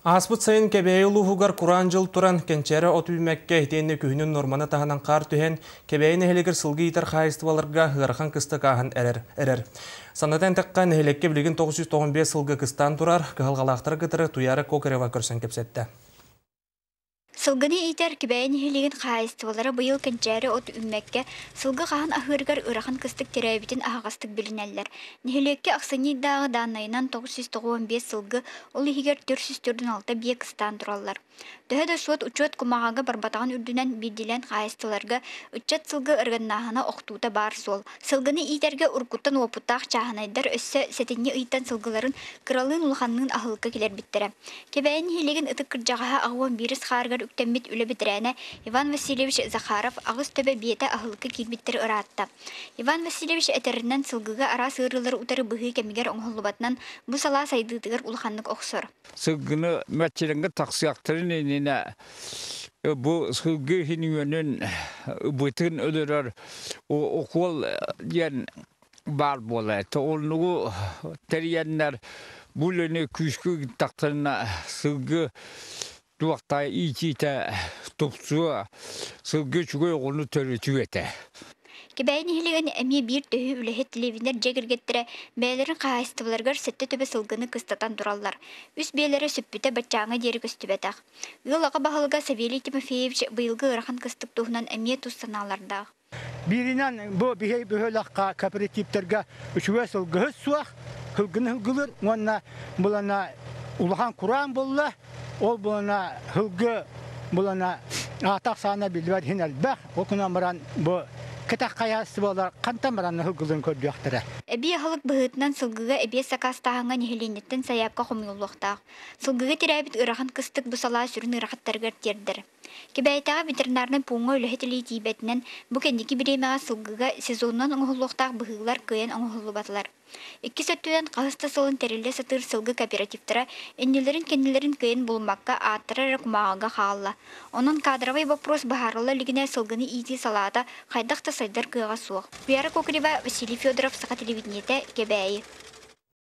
Аспыт сайын кебейі ұлығығар құран жыл тұран кенчері отүймәкке етенне күйінің норманы тағынан қар түхен кебейін әхелегір сылғы етер қайыстываларға ғырхан кысты қағын әрер. Санатан таққан әхелекке білген 995 сылғы кыстан тұрар қығылғалақтары қытыры туяры Кокарева көрсен кепсетті. Сылгыны итер кибәйін хелеген қайыстывалары бұйыл кенчәрі от үммәкке сылғы қаған ахыргар ұрақын кыстық терәбітін ағастық білінәлілер. Нехелекке ақсыны дағы данайынан 995 сылғы ол егер 446 бие кыстан тұралар. Дөхеді суат учет кумағаға барбатаған үрдінен бидилен қайыстыларға үтчет сылғы ұрғаннағына оқтуыта бар сол. Сылгыны итерге ұрқуттан опыттақ чағынайдар өссі сәтіне ұйттан сылғыларын қыралын ұлғанның ахылқы келер біттірі. Кебәйін хелеген ұтық кіржағаға ағуан біріс қарғар үктәмбет үлі біттірәне Иван Васильевич Захаров ағыз төбе бейті ахылқы келбіттірі ұратты. Иван Васильевич әтәрінен сылғыға ара сығырылар ұтары бұғы кәмігер оңғылыбатынан бұ сала сайдығығыр ұлғанлық оқсыр. Сылгыны мәтчеліңгі тақсияқтырын еніне бұл сылғы хинуенін бұйтын өлірер оқуыл ден бар болы. Тоғылнығы тәріенлер бұл өне күшкі тақтырына сылғы дуақтай итейті тұпсуы сылғы чүгөй оғылны төрі түйеті. Кебәйін хелеген әме бір төхі үләхет телевизор жегіргеттірі бәйлерін қағайыстываларғар сәтті төбі сылғыны кыстатан тұралар. Үс бәйлері сүппіті бәтчаңы дері көстібәтақ. Ғылаға бағылға Савелий Тимофеевич бұйылғы ұрақан кыстық тұғынан әме тұстаналарда. Бірінен бұл бігей бөхелаққа кооперативтерге үшуе сылғығы суақ, хылғыны хылғылыр, онына бұлана ұлған құран болла, ол бұлана хылғы бұлана атақ сағына білдібәд хин әлбәқ, оқынан баран бұл Кытақ қаясы болар, қантан бараны хылғылын көрді яқтыры. Әбе халық бұғытынан сылғыға әбе сақастағанға нехеленеттен саяпқа қомиолуқтақ. Сылғыға терәбіт ұраған кыстық бұсала сүрін ұрақаттарғар тердір. Кебәйтаға ветеринарның пуңы өліхетілі тейбәтінен бұ кәндекі біремеға сылғыға сезонынан оңғылуқтақ бұғылар көйен оңғылу батылар. Икки сөттуден қалыста сылын тәрелі сатыр сылғы кооперативтара әнелерін кәнелерін көйен болмаққа аттыры рақымағаға қағалла. Onun kadravay вопрос бағарылы лігіне сылғыны ити салата қайдақты сайдар кыға суық. Бүйәрі Кокарева, Василий Федоров, Сақа телевидениеті, Кебәйі.